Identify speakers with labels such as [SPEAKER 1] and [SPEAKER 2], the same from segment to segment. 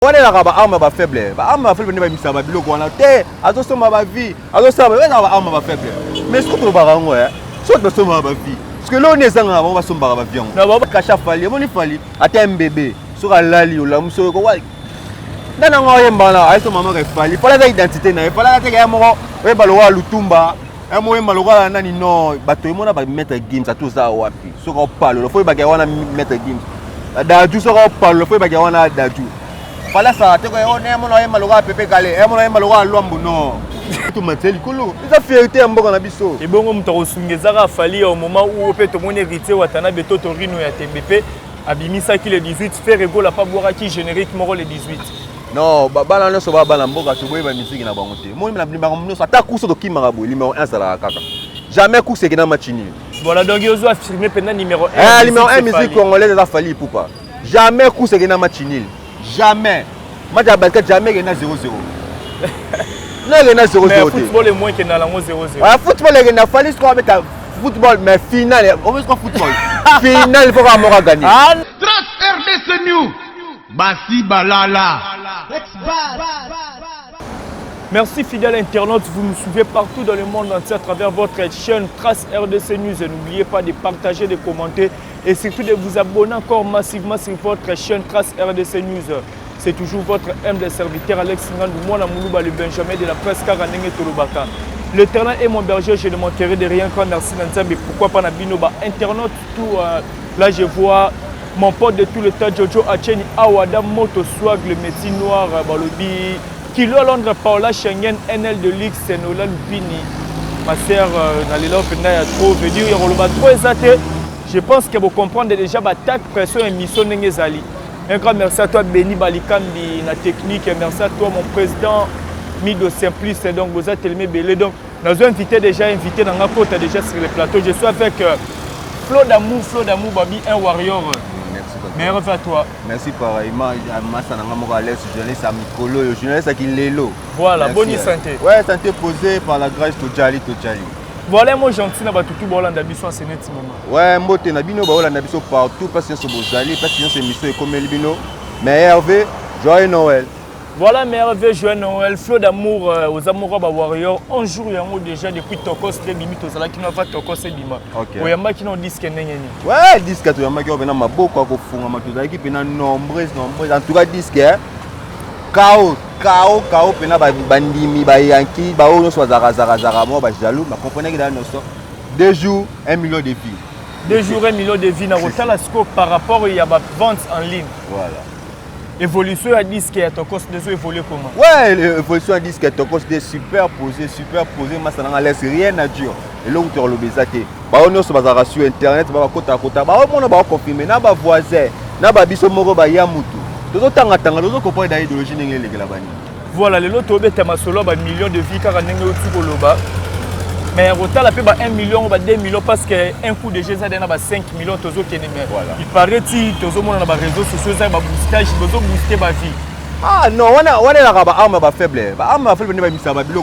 [SPEAKER 1] On est là, arme ba faible. Arme faible ne ba misa ba biloko wana te. Azo soma ba vie. Azo soma ba arme ba faible. Mais ce que tu ba ngo so to soma ba vie. Parce que là on est zanga ba somba ba vie. Na ba kasha fali, mo ni fali. Ata mbebe. So ka lali o la muso ko wa. Nana ngo yemba na ay so mama ka fali. Fala za identité na. Fala ta ka mo we ba lo wa lutumba. Mo yemba lo wa nani no bato mo na ba mettre games à tout ça wapi. So ko palo. Faut ba ka wana mettre games. Da ju so ko palo. Faut ba ka wana da ju. Voilà ça, tu vois, on est à Pépé Galé, on est à Luambo, non. Tout matin, il a fait un bon abisso. Et bon, on t'a reçu Fali au moment où on peut te mon héritier, Watana, Beto, Torino et TBP, Abimisa qui le 18, fait rigolo à pas boire qui générique Moro le 18. Non, Baba, on se va à Balamboga, tu vois, musique dans la bonté. Moi, je me suis attaqué sur le Kimarabou, numéro 1, ça la caca. Jamais coup, c'est qu'il y a un match. Voilà, donc il a affirmé pendant numéro 1. Numéro 1, musique congolaise, ça Fali pour pas. Jamais coup, c'est qu'il y a un match. Jamais. Match à basket, jamais il y a 0-0. Non, il y a 0-0. Mais football est moins qu'il y a 0-0. Football, il y a fallu score avec un football, mais final, on veut score football. Final, il faut qu'on gagner.
[SPEAKER 2] Trans RDC New. Bassi Balala.
[SPEAKER 3] Merci fidèles internautes, vous nous suivez partout dans le monde entier à travers votre chaîne Trace RDC News. Et n'oubliez pas de partager, de commenter et surtout de vous abonner encore massivement sur votre chaîne Trace RDC News. C'est toujours votre humble serviteur Alex Ngandou, moi Moulouba, le Benjamin de la presse Karanenge Tolobaka. L'éternel est mon berger, je ne manquerai de rien quand merci Nanzambi. Pourquoi pas Nabinoba internaute tout là je vois mon pote de tout le temps Jojo Acheni Awada Moto Swag, le métier noir Balobi. Kilo à Londres, Paola Schengen, NL de Lix, Senola Lupini. Ma sœur, Nalila Openda, il y a trop, veut dire, il y a trop exaté. Je pense que vous comprenez déjà la tac, pression et mission Nengezali. Un grand merci à toi, Béni Balikambi, la technique, et merci à toi, mon président Mido Simplice. Donc, vous êtes tellement belé. Donc, nous avons invité dans la côte déjà sur le plateau. Je suis avec Flo d'amour, Babi, un warrior. Merci à toi.
[SPEAKER 1] Merci pareillement. Jeunesse à Mikolo, jeunesse à Kilelo.
[SPEAKER 3] Voilà, bonne santé.
[SPEAKER 1] Ouais, santé posée par la grâce Tojali.
[SPEAKER 3] Voilà, moi gentil, na batutu bolanda biso en ce moment.
[SPEAKER 1] Ouais, moi t'es na bino bolanda biso partout parce que c'est bozali, parce que c'est mission comme Elbino. Mais Hervé, joyeux Noël.
[SPEAKER 3] Voilà, merveilleux joyeux Noël, flot d'amour aux amoureux warriors. Un jour il y a déjà depuis Tokos les limites aux qui n'ont pas Tokos et Bima. OK. Oui, il y a qui n'ont disque n'engagné.
[SPEAKER 1] Ouais, disque tu y a qui ont ma beaucoup à fond, ma tout qui pena nombreux en tout cas disque Kao pena bandimi ba yanki ba ono so zara mo ba jaloux ba comprenez que dans nos 2 jours 1 million de vies.
[SPEAKER 3] 2 jours 1 million de vies na rotala scope par rapport il y a ba vente en ligne.
[SPEAKER 1] Voilà.
[SPEAKER 3] Évolution à disque et Tokos de évoluer comment?
[SPEAKER 1] Ouais, l'évolution à disque et Tokos de superposé, mais ça n'a laisse rien à dire. Et là où tu as le bézaté. Ba ono so bazara sur internet ba kota ba on ba confirmer na ba voisin, na ba biso moko ba yamutu.
[SPEAKER 3] Voilà, le lot est un solo, un million de vies car on est au Koloba. Mais au total, il y a 1 million, 2 millions parce qu'un coup de GZ a 5 millions. Il paraît que tout le monde a des réseaux sociaux, il y a un boostage, il faut booster ma vie.
[SPEAKER 1] Ah non, on est là, on est faible. On est faible, on est faible.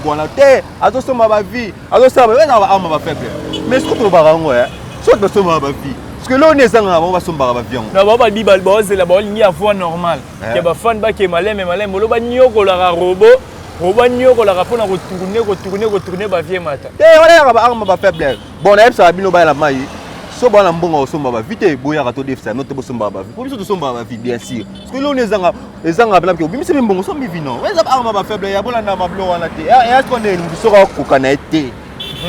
[SPEAKER 1] On est vie. On est faible. Mais ce que tu veux dire, parce que là on est on va somba ba viande.
[SPEAKER 3] Na ba bi ba ba la ba ni avoir normal. Que ba fan ba ke malem lo ba nyoko la robot. Roba nyoko la rapona retourner ba vie mata.
[SPEAKER 1] On ba arme ba faible. Bon na ça bino ba la mai. So ba na mbonga somba ba vite boya ka to defsa no te bo somba ba. Pour biso to somba ba vie bien sûr. Parce que là on est ezanga bla ko bimisi mbongo so mi vino. Ouais ça arme ba faible ya bola na ma blo wana te. Et est-ce qu'on est so ka kokana été.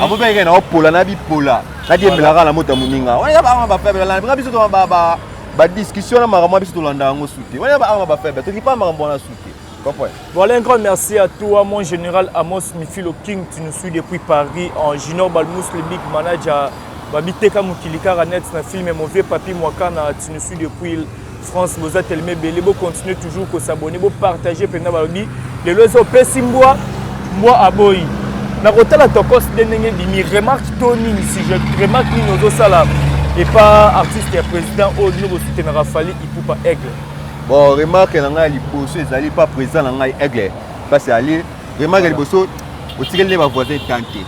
[SPEAKER 1] Abo ba ngena opola na bi pola. La moto muninga. On a pas faible la biso to ba discussion na marama biso to landa ngo souté. On a pas faible. To ki pas marama bona souté. Comprends?
[SPEAKER 3] Voilà un grand merci à toi mon général Amos Mifilo King, tu nous suis depuis Paris en Junior Balmous le big manager Babiteka Mukilika Ranet na film mon vieux papi Mwakana, tu nous suis depuis France Boza Telme Belé, bo continuer toujours ko s'abonner, bo partager pena balobi les lozo pesimboa moi aboyi. Na rotala Tokos denenge dimi remarque Tony si je remarque ni sala et pas artiste et président au niveau soutenir Rafali il peut pas aigle.
[SPEAKER 1] Bon remarque na li poso ezali pas président na ngai aigle parce que ali remarque li poso o tikele ba voisin tanté.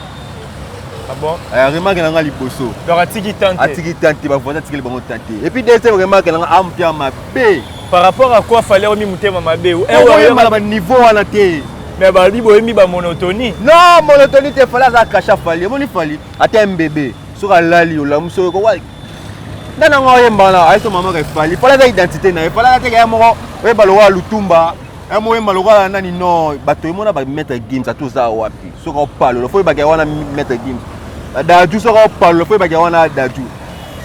[SPEAKER 3] Ah bon?
[SPEAKER 1] Remarque na li poso.
[SPEAKER 3] Donc atiki tanté.
[SPEAKER 1] Atiki tanté ba voisin tikele ba tanté. Et puis deuxième remarque na am pia ma pe
[SPEAKER 3] Par rapport à quoi fallait remis Moutema Mabé?
[SPEAKER 1] Un niveau à la télé.
[SPEAKER 3] Mais bah lui bohemi ba monotonie.
[SPEAKER 1] Non, monotonie te fallait ça cacher fallait. Mon fallait. Attends un bébé. Sur la lali ou la muso ko wa. Nana ngoye mbala ay so maman ke fallait. Fallait ça identité na. Fallait ça ke mo we balowa lutumba. Un mo malowa nani non bato mo na ba mettre games à tout ça wapi. So ko parle. Faut ba ke wana mettre games. Daju so ko parle. Faut ba ke wana daju.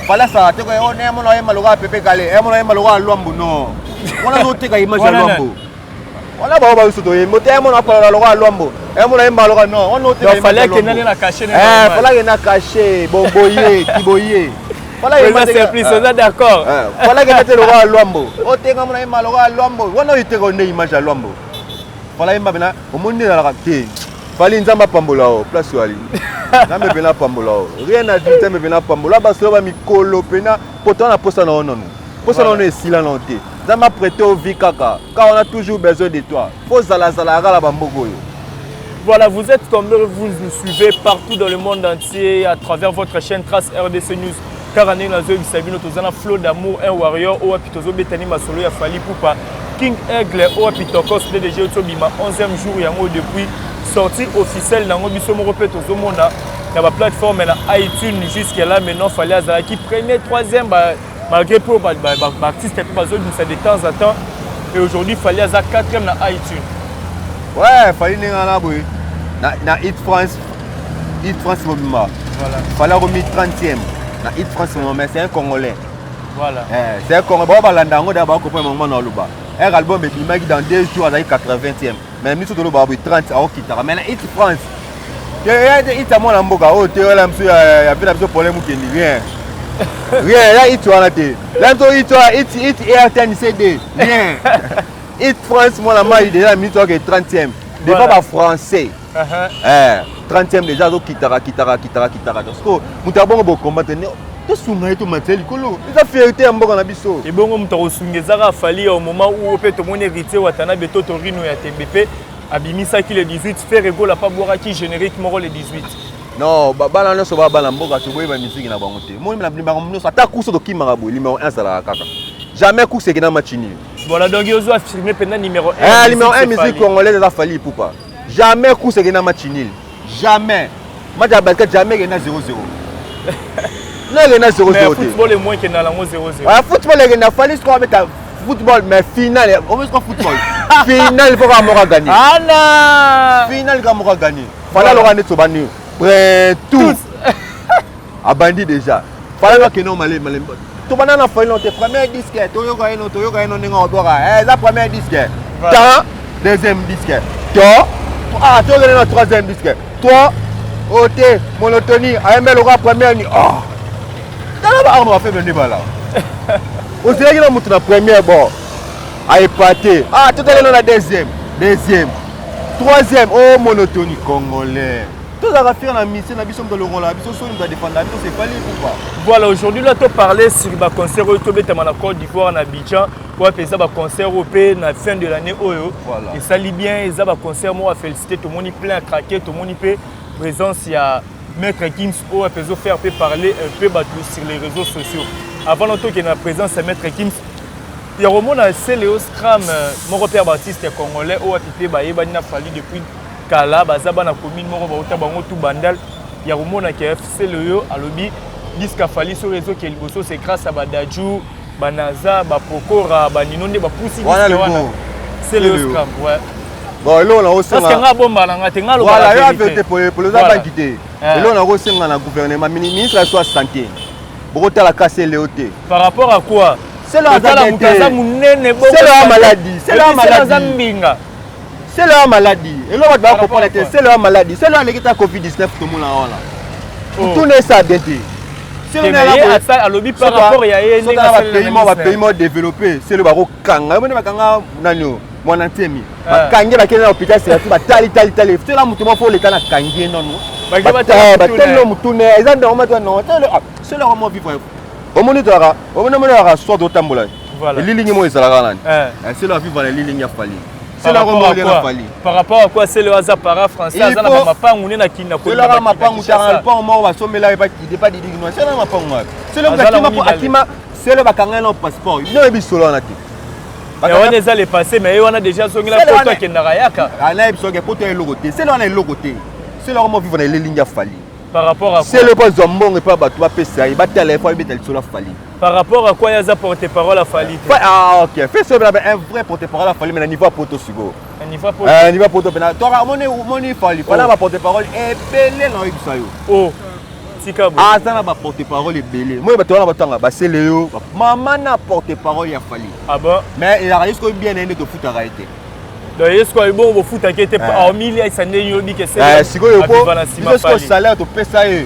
[SPEAKER 1] Fallait ça te ko on e mo na malowa pepe kale. E mo na malowa lwambo non. On a noté ka image lwambo. On a pas besoin de monter mon appel à l'oral lombo. Et mon aime alors non, on note.
[SPEAKER 3] Il fallait que n'allait la cacher.
[SPEAKER 1] Fallait que n'a caché, bomboyer, tiboyer.
[SPEAKER 3] Fallait que c'est plus ça d'accord.
[SPEAKER 1] Fallait que n'était l'oral lombo. O te mon aime alors lombo. On a été connaît image à lombo. Fallait maintenant au monde dans la raté. Fallait nzamba pambola o place wali. Na me bena pambola o. Rien à dire me bena pambola ba so ba mi kolo pena pourtant la poste non non. Poste non est si la lanté. Ça m'a prêté au vie kaka, car on a toujours besoin de toi. Faut zalazalaga la bambogo.
[SPEAKER 3] Voilà, vous êtes comme vous nous suivez partout dans le monde entier à travers votre chaîne Trace RDC News. Car on est dans une sabine, nous avons un flot d'amour, un warrior, ou apitozo betani masolo ya fali poupa. King Aigle, ou apitokos, DDG Otobima, 11e jour yango depuis sortie officielle dans le bisomo repète au monde. Il y a la plateforme iTunes jusqu'à là, maintenant il fallait à qui premier, troisième. Malgré pour l'artiste de temps en temps. Et aujourd'hui, il fallait avoir 4e dans iTunes.
[SPEAKER 1] Ouais, il fallait aller dans Hit France. Hit France Mobima. Voilà. Il fallait remettre 30e. Dans Hit France Mobima, c'est un Congolais.
[SPEAKER 3] Voilà.
[SPEAKER 1] C'est un Congolais. Bon, l'Andango d'abord, on peut moment dans le bas. Un album est dans 2 jours, il y a 80e. Mais nous, sommes dans 30 à Okitara. Mais dans Hit France, il y a des hits à mon amboka. Oh, tu as un problème qui n'est rien. Rien, là, il tourne la tête. Là, il tourne, CD. Rien. Hit France, moi, la main, il est déjà mis sur le 30e. Des fois, par français. 30e déjà, kitara. Parce que nous avons beaucoup combattre. Tu souviens tout matin, il a fait un bon abisso.
[SPEAKER 3] Et bon, nous avons souligné ça, fallu au moment où peut mon héritier Watanabe Totorino et TBP Abimisa qui le 18 fait rigolo la pas boire qui générique Moro le 18.
[SPEAKER 1] Non, bana so ba bana mboka to boye ba musique na bango te. Moi na blimba ngomno so ta course to kimarabu numéro 1 sala kaka. Jamais course qui na matchini.
[SPEAKER 3] Voilà donc Yozo a affirmé pendant numéro 1.
[SPEAKER 1] Numéro 1 musique congolaise a fallu poupa. Jamais course qui na matchini. Jamais. Match à basket jamais qui na 0-0. Non, il na 0-0.
[SPEAKER 3] Mais football est moins que na 0-0.
[SPEAKER 1] Ah football il na fallu score avec football mais finale, on veut score football. Finale il faut que gagner.
[SPEAKER 3] Ah
[SPEAKER 1] finale Gamora gagner. Fallait le rendre to banu. Près tous. Abandi déjà. Fallait que non malé. Tu vas dans final tes premier disque, Toyoga non ninga odora. La première disque. Temps, deuxième disque. Toi, tu es dans troisième disque. Toi, OT, monotonie, AML aura première ni. Oh. T'as on va faire venir là. Au Sénégal on monte la première bon. A épaté. Ah, tout est dans la deuxième, troisième, oh monotonie congolais. Tout ça va faire la mission, la mission de l'Europe, la mission de défendre, la mission c'est pas libre ou pas.
[SPEAKER 3] Voilà, aujourd'hui là tu parler sur le concert au Tobe en Côte d'Ivoire en Abidjan pour faire ça concert européen à la fin de l'année Oyo.
[SPEAKER 1] Voilà.
[SPEAKER 3] Et ça lit bien, et ça concert moi féliciter tout le monde plein à craquer, tout le monde peut présence il y a Maître Gims au peut faire parler un peu sur les réseaux sociaux. Avant longtemps qu'il y a la présence de Maître Gims. Il y a Roman Céléo Scram, mon repère Baptiste congolais au Apipé Baïba fallu depuis Kala, Bazaba na commune moko ba bango tout bandal. Il y a Romona qui a fait le alobi disque fali sur réseau qui est liboso c'est grâce à Badaju, Banaza, Bapokora, Baninonde, Bapusi.
[SPEAKER 1] Voilà le
[SPEAKER 3] c'est le scram, ouais.
[SPEAKER 1] Bon, là on a aussi
[SPEAKER 3] parce que nga bomba nga te nga lo
[SPEAKER 1] voilà, il a fait pour les abanquité. Et là on a aussi dans gouvernement ministre de la santé. Bogota la casser léoté.
[SPEAKER 3] Par rapport à quoi?
[SPEAKER 1] C'est la maladie. C'est la maladie. C'est leur maladie. Et là, on va comprendre que c'est leur maladie. C'est leur Covid-19 tout le monde là. Tout n'est ça bien. C'est
[SPEAKER 3] le par rapport à
[SPEAKER 1] un pays développé. C'est le barreau Kanga. Mon antemi. Kanga va quitter l'hôpital, c'est tout. Tali. C'est là où il faut l'État na Kanga non. C'est leur moment vivre. Au moment où on a soit d'autres tambours.
[SPEAKER 3] Voilà.
[SPEAKER 1] Les lignes moi ils c'est leur vivre les lignes à Fali. C'est la
[SPEAKER 3] par rapport à quoi c'est le hasard para français ça na mapa ngune na kinda ko.
[SPEAKER 1] C'est la mapa ngutara pas mort va sommer là pas qui pas digno. C'est la mapa ngwa. C'est le bakima pour akima c'est le bakanga no passeport. Il ne bi solo na ti.
[SPEAKER 3] On est allé passer, mais on a déjà son la photo qui n'a rien.
[SPEAKER 1] C'est là le côté. C'est là où vivre les lignes à Fali.
[SPEAKER 3] Par rapport à
[SPEAKER 1] c'est le pas zombon et pas battre PCA, il bat téléphone et mettre sur la Fali.
[SPEAKER 3] Par rapport à quoi il y a porte-parole à Fali?
[SPEAKER 1] Ah ok, fais ça un vrai porte-parole à Fali mais à niveau poto sugo.
[SPEAKER 3] Un niveau poto.
[SPEAKER 1] Niveau poto bena. Toi mon Fali, voilà ma porte-parole est belé dans ça yo.
[SPEAKER 3] Oh. Sikabo.
[SPEAKER 1] Ah ça na ba porte-parole est belé. Moi bato na batanga ba c'est Léo. Maman na porte-parole ya Fali.
[SPEAKER 3] Ah bon?
[SPEAKER 1] Mais il a risque bien de foot arrêter.
[SPEAKER 3] Donc est-ce qu'il bon au foot qui était en milieu ça n'est yobi que c'est.
[SPEAKER 1] Si go yo po. Est-ce que salaire to pesa e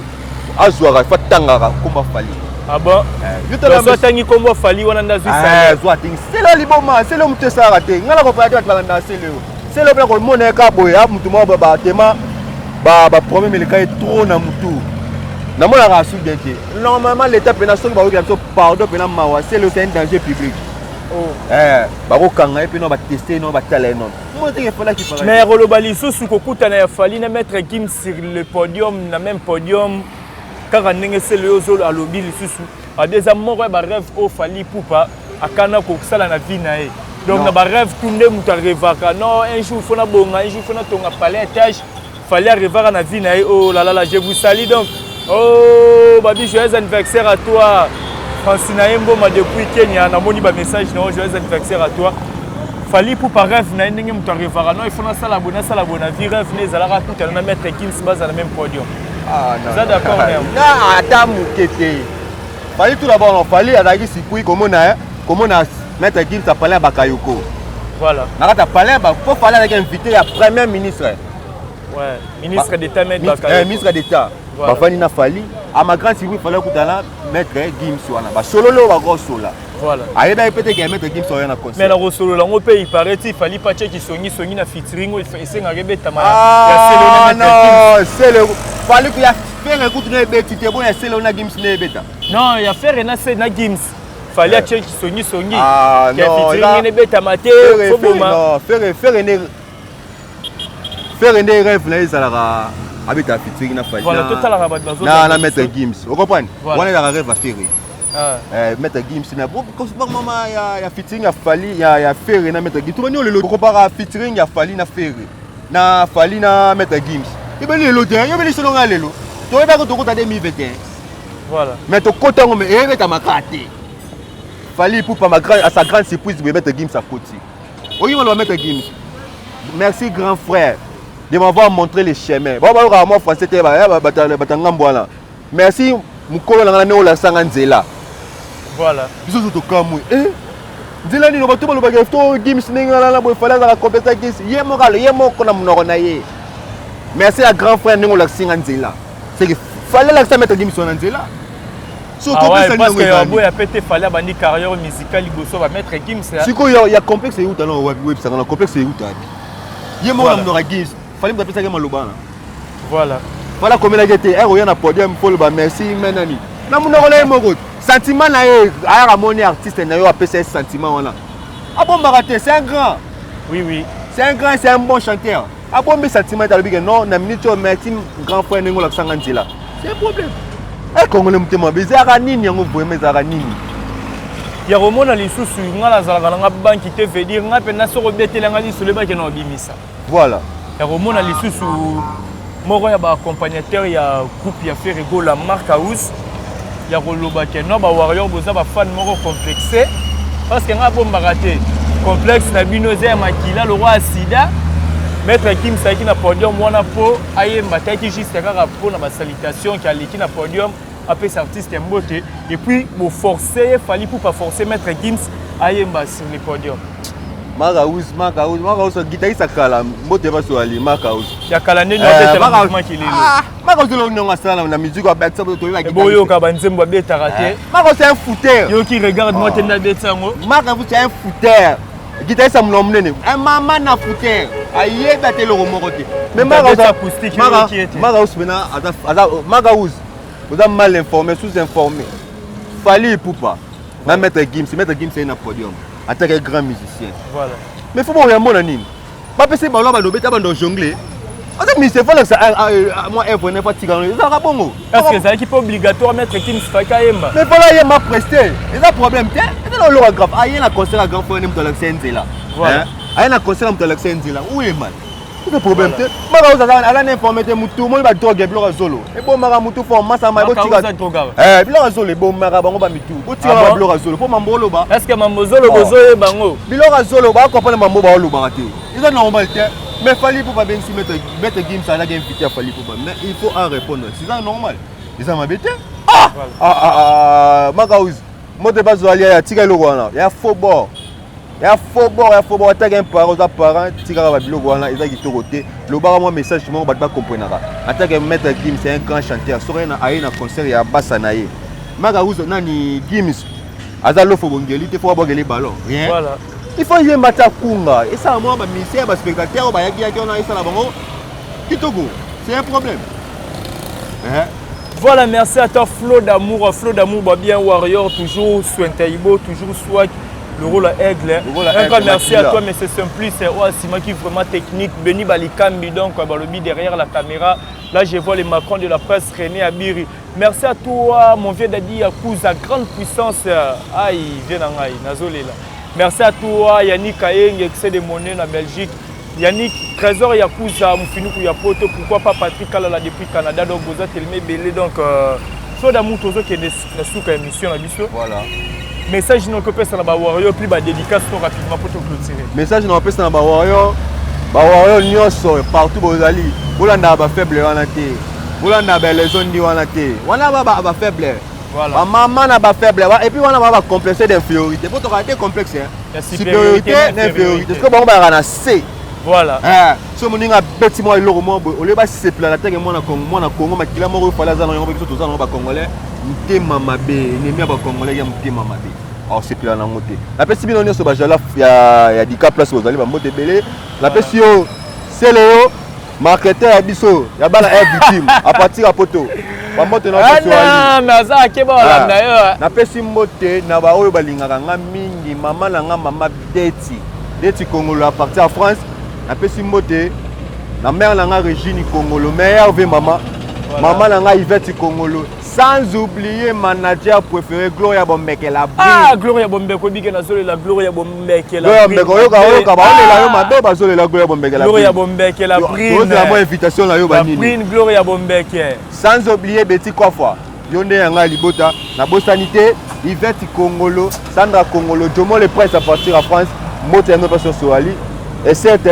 [SPEAKER 1] azwara fa tangara komba Fali.
[SPEAKER 3] Ah bon? Donc tangi komba Fali wana ndazu salaire.
[SPEAKER 1] Zwa ting. C'est là liboma, c'est là mutu sa raté. Ngala ko pa ya balanda c'est Léo. C'est le plan ko monnaie ka boya mutu mo ba tema ba premier mais le cas est trop na mutu. Na mona rasu dente. Normalement l'état pena so ba ko pardon pena mawa, c'est le danger public.
[SPEAKER 3] Oh.
[SPEAKER 1] Bako kanga et puis non ba tester non ba taler non. Moi il faut là qui parle.
[SPEAKER 3] Mais Rolobali sous kokuta na Fali na mettre Kim sur le podium, na même podium. Car ndenge c'est le ozolo à lobby sous. A des amours ba rêve au Fali poupa akana ko sala na vie na e. Donc na ba rêve tourner muta revaka. Non, un jour faut na bonga, un jour faut na tonga palais étage. Fallait revaka na vie na e. Oh là là, je vous salue donc. Oh, babi joyeux anniversaire à toi. Francina Mboma depuis Kenya, na moni ba message na joyeux anniversaire à toi. Fali pour par rêve na ndenge muta revaka. Non, il faut na sala bona vie rêve ne zalaka tout na mettre Kings base na même podium.
[SPEAKER 1] Ah non.
[SPEAKER 3] Ça d'accord même.
[SPEAKER 1] Na Adam Kete. Fali tout d'abord on fallait alaki sikui comme on a mettre Kim sa palais Bakayoko.
[SPEAKER 3] Voilà.
[SPEAKER 1] Na ta palais ba faut fallait avec invité ya premier ministre.
[SPEAKER 3] Ouais, ministre d'État mettre Bakayoko.
[SPEAKER 1] Ministre d'État. Ba fani na Fali. À ma grande sikui fallait kutana mettre Kim wana. Ba solo lo ba go sola.
[SPEAKER 3] Voilà.
[SPEAKER 1] Aïe ben peut-être qu'il y a mettre Kim sur un concert.
[SPEAKER 3] Mais la rosolo là on peut y paraître il fallait pas checker songi na featuring il fait essayer ngabe tamala.
[SPEAKER 1] Ah non, c'est le fallait qu'il y a faire écouter les bêtes tu bon c'est le na Gims ne beta.
[SPEAKER 3] Non, il y a faire na c'est na Gims. Fallait checker songi.
[SPEAKER 1] Ah non,
[SPEAKER 3] featuring ne beta maté faut boma.
[SPEAKER 1] Non, faire une rêve là ça la habita featuring na Fali.
[SPEAKER 3] Voilà, total rabat bazo.
[SPEAKER 1] Na mettre Gims. Vous comprenez? On est dans rêve à faire. Mettre Gims na bon comme maman ya featuring ya Fali ya faire na mettre Gims. Tout le monde le compare featuring ya Fali na faire. Na Fali na mettre Gims. Il va le loter, il va le selon alelo. Tu vas pas que tu comptes 2021.
[SPEAKER 3] Voilà.
[SPEAKER 1] Mais tu comptes on mais il va ma carte. Fali pour pas ma grande à sa grande surprise de mettre Gims à côté. Oui, on va mettre Gims. Merci grand frère de m'avoir montré les chemins. Bon bah moi français c'était batangambwala. Merci mukolo na ngana la sanganzela.
[SPEAKER 3] Voilà.
[SPEAKER 1] Biso to kamwe. Nzela ni no bato balo bagafto Gims ninga la bo fala la compétence Gims. Ye moko na munoko na ye. Merci à grand frère Ningo Laxing Anzela. C'est qu'il fallait la mettre Gims sur Anzela.
[SPEAKER 3] Ah ouais, parce que il a pété fallait bandi carrière musicale il va mettre Gims.
[SPEAKER 1] Si il y a complexe et où talent web ça dans complexe et où talent. Ye mo na munoko Gims. Fallait me taper ça maloba.
[SPEAKER 3] Voilà.
[SPEAKER 1] Voilà comme il a été héros na podium faut le merci menani. Na munoko na moko. Sentiment na ye a ramoni artiste na yo a PC sentiment wana. Ah bon baraté, c'est un grand.
[SPEAKER 3] Oui.
[SPEAKER 1] C'est un grand, c'est un bon chanteur. Ah bon mes sentiments t'as non, na minute merci grand frère Ningo la Sanganzela. C'est un problème. Eh Congolais mutema bizarre nini yango boyeme zara nini.
[SPEAKER 3] Ya romona lisusu ngala zala nga banki te veut dire nga pe na so robetela nga lisusu le ba ke na bimisa.
[SPEAKER 1] Voilà.
[SPEAKER 3] Ya romona lisusu moko ya ba accompagnateur ya groupe ya Ferrego la marque House. Ya roloba ke no ba warrior boza ba fan moko complexé parce que nga bomba raté complexe na binoze makila le roi sida mettre Kim Saiki na podium wana po ayemba taki juste kaka po na ba salutation qui a liki na podium après artiste mbote et puis bo forcer fallait pour pas forcer mettre Gims ayemba sur le podium.
[SPEAKER 1] Makaus guitariste akala mbote ba so ali Makaus.
[SPEAKER 3] Ya kala neni obeta mouvement qui lelo.
[SPEAKER 1] Makaus lo nonga sala na musique ba betsa to la guitare.
[SPEAKER 3] Boyo ka banzembo beta raté.
[SPEAKER 1] Makaus c'est un fouteur.
[SPEAKER 3] Yo qui regarde moi tena betsa ngo.
[SPEAKER 1] Makaus c'est un fouteur. Guitariste am nomnene. Un maman na fouteur. Aye baté le romoroté. Mais Makaus
[SPEAKER 3] acoustique qui était.
[SPEAKER 1] Makaus bena Makaus. Vous êtes mal informé, sous-informé. Fallait pour pas. Na mettre Gims c'est un podium. En tant que grand musicien.
[SPEAKER 3] Voilà.
[SPEAKER 1] Mais il faut voir mon anime. Pas passer par là, on va jongler. Mais c'est pas ça. Moi, je ne pas tirer.
[SPEAKER 3] Est-ce que c'est un équipe obligatoire mettre Gims Fakayemba?
[SPEAKER 1] Mais voilà, il m'a presté. Il y a un problème. Non, le grave. Ah, il y a un concert à grand frère de Mutalaxenzi là.
[SPEAKER 3] Voilà.
[SPEAKER 1] Il y a un concert à Mutalaxenzi là. Où est man? C'est le problème. Mara vous avez informé de Moutou, moi je drogue Blora Zolo. Et bon Mara Moutou faut massa ma
[SPEAKER 3] Blora Zolo
[SPEAKER 1] bon Mara bango ba Mitou. Bo tira Blora Zolo pour Mambolo ba.
[SPEAKER 3] Est-ce que Mambozolo bozoye bango?
[SPEAKER 1] Blora Zolo ba comprendre Mambo ba lo ba té. C'est normal té. Mais fallait pour pas bien si mettre game ça là game invité fallait pour pas. Mais il faut en répondre. C'est ça normal. Ils ont m'embêté. Magaouz. Moi de base aller à tirer le wana. Il y a faux bord. Il y a faux bord, attaque un parent, un parent, tigara va bilo wana, ils ont quitté côté. Le bar moi message moi va pas comprendre. Attaque un maître Gims, c'est un grand chanteur. Sur un aïna concert il y a Bassanaye. Magaouz nani Gims. Azalo faut bongeli, il faut bonger les ballons. Rien. Voilà. Il faut y mettre kunga. Et ça moi ba misère ba spectateur ba yaki on a ça là bango. Kitogo. C'est un problème.
[SPEAKER 3] Voilà, merci à toi Flo d'amour, bien Warrior, toujours Swentaibo, toujours Swag, le rôle à Aigle. Un grand merci à toi, mais c'est Simplice, Sima qui est vraiment technique, Benny Balikambi, donc Balobi derrière la caméra. Là, je vois les Macron de la presse, René Abiri. Merci à toi, mon vieux Dadi Yakouza, grande puissance. Aïe, viens en aïe, Nazolé là. Merci à toi, Yannick Aeng, excès de monnaie en Belgique. Yannick, Trésor Yakouza, Moufinou Yapoto, pourquoi pas Patrick Kalala depuis Canada, donc vous êtes tellement belé. Donc, soit d'amour, tous qui est des sous émission,
[SPEAKER 1] voilà.
[SPEAKER 3] Message non que ça na Warrior, plus bas dédicace rapidement pour te clôturer.
[SPEAKER 1] Message non que ça na Warrior, nyonso partout bozali. Bolanda ba faible wana te. Bolanda ba les zones di wana te. Wana ba faible.
[SPEAKER 3] Voilà.
[SPEAKER 1] Maman na ba faible et puis wana ba complexe d'infériorité. Pour te rater complexe hein. Supériorité d'infériorité. Parce que bon ba na C.
[SPEAKER 3] Voilà.
[SPEAKER 1] Si on a bêti moi le roman, au lieu de se plaindre, moi na Congo, ma kila moro fala za na yomba biso tozana ba congolais, mté mama be, nemi ba congolais ya mté mama be. Alors c'est plaindre na moté. La pesi bino nyoso ba jala ya dika place aux ali ba moté belé. La pesi yo c'est le marketeur ya biso, ya bala est victime à partir à poto. Ba moté na biso ali.
[SPEAKER 3] Ah, mais ça ke ba landa yo.
[SPEAKER 1] Na pesi moté na ba oyo balingaka nga mingi, mama na nga mama Deti Congolo à partir à France. La pesi moté, la mère n'a pas Régine Congolo, meilleur ve maman, maman n'a pas Yvette Congolo, sans oublier manager préféré Gloria Bombeke la brune.
[SPEAKER 3] Ah, Gloria Bombeke, bige na zole la Gloria Bombeke la brune. Gloria Bombeke la brune.
[SPEAKER 1] La bonne invitation là yo banini.
[SPEAKER 3] Brune Gloria Bombeke.
[SPEAKER 1] Sans oublier Betty Kofa, Yonde Yanga Libota, la Bossanité, Yvette Congolo, Sandra Congolo, Jomo le prince à partir à France, moté un autre sur Ali. Et certes,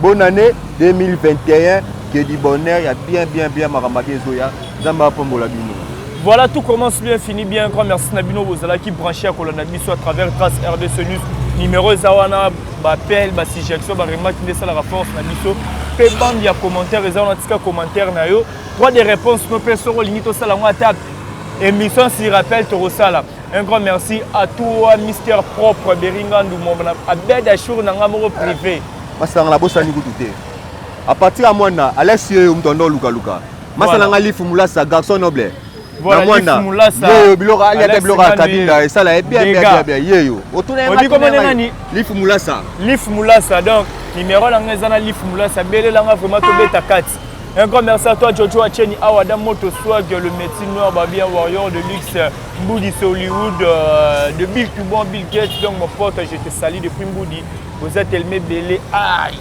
[SPEAKER 1] bonne année 2021, que du bonheur, il y a bien Maramake Zoya, Zamba Pombola Bino.
[SPEAKER 3] Voilà, tout commence bien, finit bien. Un grand merci Nabino Bozala qui branché à Colonnabiso à travers Trace RDC News. Numéro Zawana, Bapel, Basijaxo, Barima qui laisse la réponse Nabiso. Peu bande, il y a commentaires, il y a commentaires. Droit des réponses, nos personnes, limite au salon à table. Émission s'y rappelle, Torosala. Un grand merci à toi, Mister Propre, Beringandou, mon Abed Achour, Nangamoro privé.
[SPEAKER 1] Masanga la bossa ni goutouté. À partir à moi, Alex Umtondo Luka Luka. Masanga li Fumulasa, garçon noble.
[SPEAKER 3] Voilà, li Fumulasa.
[SPEAKER 1] Yo, Bilora, il y a Bilora Kabinda, et ça là, bien. Yo. Li Fumulasa.
[SPEAKER 3] Li Fumulasa, donc, numéro l'angazana Li Fumulasa, Bele Langa vraiment tombé ta 4. Un grand merci à toi, Jojo Acheni, Awadam Moto Swag, le médecin noir, Babien Warrior de luxe, Mboudi c'est Hollywood, de Bill Toubon, Bill Gates. Donc, mon pote, je te salue depuis Mboudi. Vous êtes Elmé Belé. Aïe!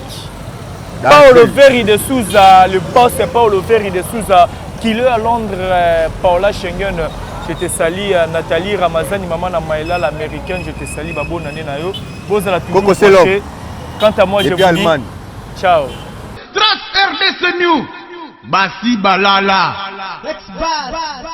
[SPEAKER 3] Paolo Ferri de Souza, le boss c'est Paolo Ferri de Souza, qui est à Londres, Paola Schengen. Je te salue, Nathalie Ramazani, maman Namaïla, l'américaine. Je te salue, bonne année, Nayo. Vous allez toujours coucher. Quant à moi, je vous dis ciao.
[SPEAKER 2] Trace RDC News. Basi Balala.
[SPEAKER 4] Let's buy.